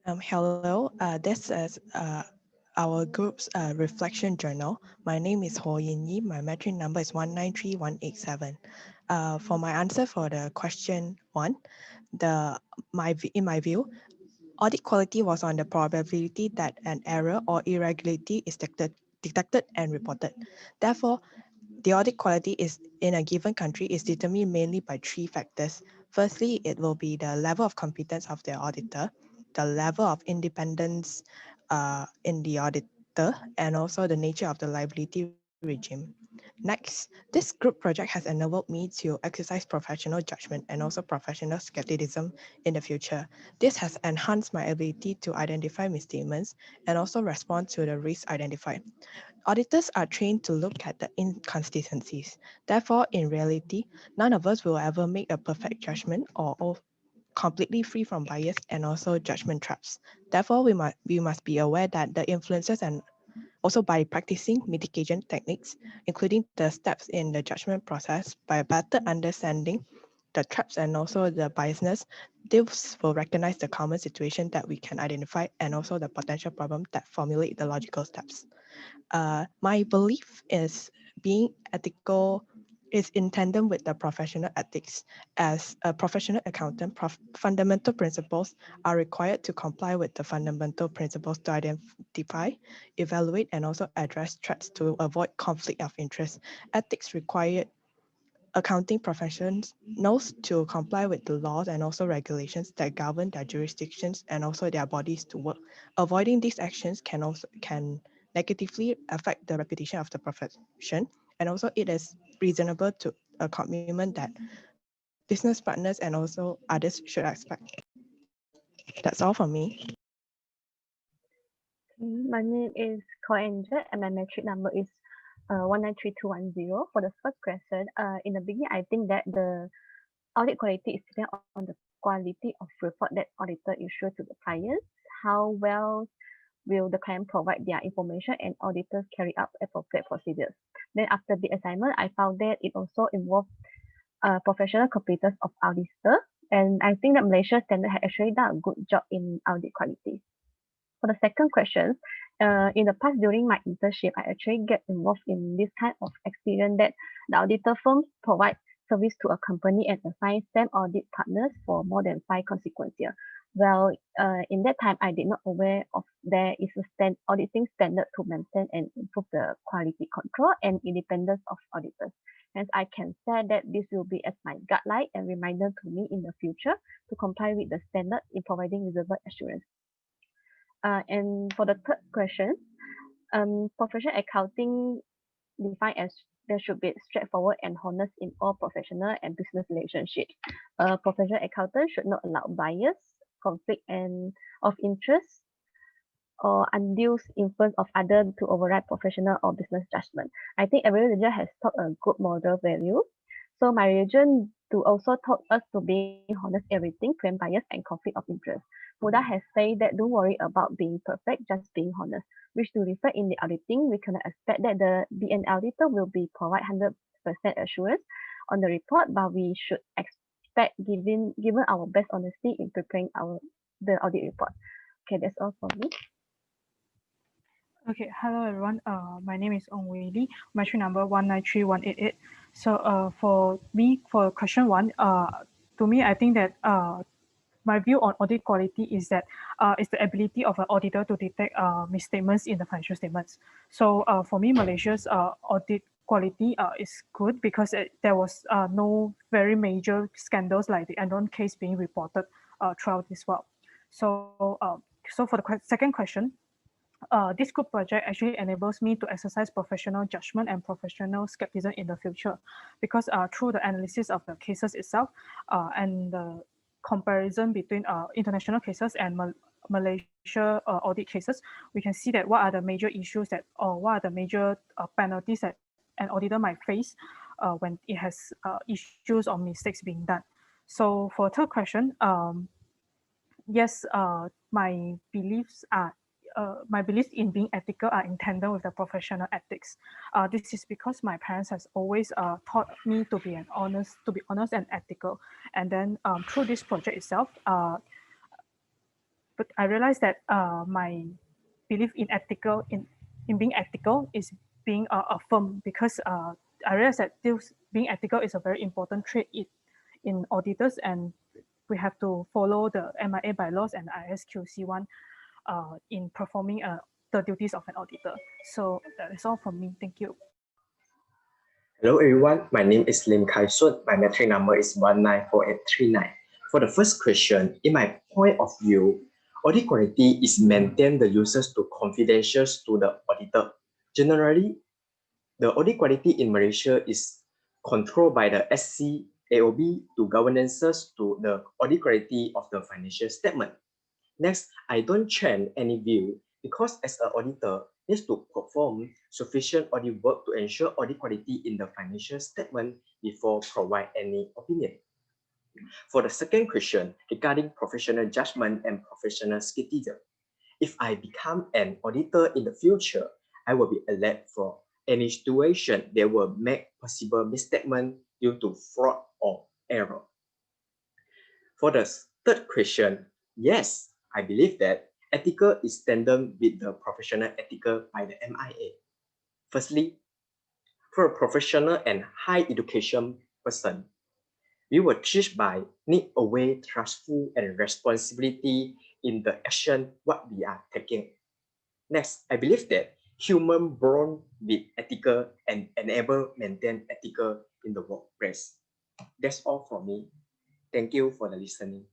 Hello, this is our group's reflection journal. My name is Ho Yin Yi. My metric number is 193187. For my answer for the question one, in my view, audit quality was on the probability that an error or irregularity is detected and reported. Therefore, the audit quality is in a given country is determined mainly by three factors. Firstly, it will be the level of competence of the auditor, the level of independence in the auditor, and also the nature of the liability regime. Next, this group project has enabled me to exercise professional judgment and also professional skepticism in the future. This has enhanced my ability to identify misstatements and also respond to the risks identified. Auditors are trained to look at the inconsistencies. Therefore, in reality, none of us will ever make a perfect judgment or completely free from bias and also judgment traps. Therefore, we must be aware that the influences and also by practicing mitigation techniques, including the steps in the judgment process, by better understanding the traps and also the biasness, this will recognize the common situation that we can identify and also the potential problem that formulate the logical steps. My belief is being ethical is in tandem with the professional ethics. As a professional accountant, fundamental principles are required to comply with the fundamental principles to identify, evaluate, and also address threats to avoid conflict of interest. Ethics require accounting professions knows to comply with the laws and also regulations that govern their jurisdictions and also their bodies to work. Avoiding these actions can negatively affect the reputation of the profession, and also it is reasonable to a commitment that business partners and also others should expect. That's all from me. My name is Koenja and my metric number is 193210. For the first question, in the beginning, I think that the audit quality is dependent on the quality of report that auditor issue to the client. How well will the client provide their information and auditors carry out appropriate procedures. Then after the assignment, I found that it also involved professional competence of auditor. And I think that Malaysia standard has actually done a good job in audit quality. For the second question, in the past during my internship, I actually get involved in this kind of experience that the auditor firms provide service to a company and assign them audit partners for more than 5 consequences. Well, in that time, I did not aware of there is a auditing standard to maintain and improve the quality control and independence of auditors. Hence, I can say that this will be as my guideline and reminder to me in the future to comply with the standard in providing reasonable assurance. And for the third question, professional accounting defined as there should be straightforward and honest in all professional and business relationships. A professional accountant should not allow bias, conflict and of interest, or undue influence of others to override professional or business judgment. I think every religion has taught a good moral value. So my religion to also taught us to be honest everything, prevent bias and conflict of interest. Buddha has said that don't worry about being perfect, just being honest. Which to reflect in the auditing, we cannot expect that the BN auditor will be provide 100% assurance on the report, but we should expect given our best honesty in preparing the audit report. Okay, that's all for me. Okay, hello everyone. My name is Ong Wei Lee, metric number 193188. So for me, for question one, to me, I think that my view on audit quality is that it's the ability of an auditor to detect misstatements in the financial statements. So for me, Malaysia's audit quality is good because there was no very major scandals like the Enron case being reported throughout as well. So for the second question, this group project actually enables me to exercise professional judgment and professional skepticism in the future because through the analysis of the cases itself and the comparison between international cases and Malaysia audit cases, we can see that what are the major issues that or what are the major penalties that an auditor might face when it has issues or mistakes being done. So for third question, yes, my beliefs in being ethical are in tandem with the professional ethics. This is because my parents has always taught me to be honest and ethical. And then through this project itself, but I realized that my belief in being ethical is being affirmed because I realized that being ethical is a very important trait in auditors, and we have to follow the MIA bylaws and ISQC1 in performing the duties of an auditor. So that is all from me. Thank you. Hello everyone, my name is Lim Kai Sun. My metric number is 194839. For the first question, in my point of view, audit quality is maintain the users to confidential to the auditor. Generally, the audit quality in Malaysia is controlled by the SC AOB to governances to the audit quality of the financial statement. Next, I don't change any view because as an auditor, needs to perform sufficient audit work to ensure audit quality in the financial statement before provide any opinion. For the second question regarding professional judgment and professional skepticism, if I become an auditor in the future, I will be alert for any situation that will make possible misstatement due to fraud or error. For the third question, yes, I believe that ethical is tandem with the professional ethical by the MIA. Firstly, for a professional and high education person, we were teach by need a way trustful and responsibility in the action what we are taking. Next, I believe that human born with ethical and enable maintain ethical in the workplace. That's all from me. Thank you for the listening.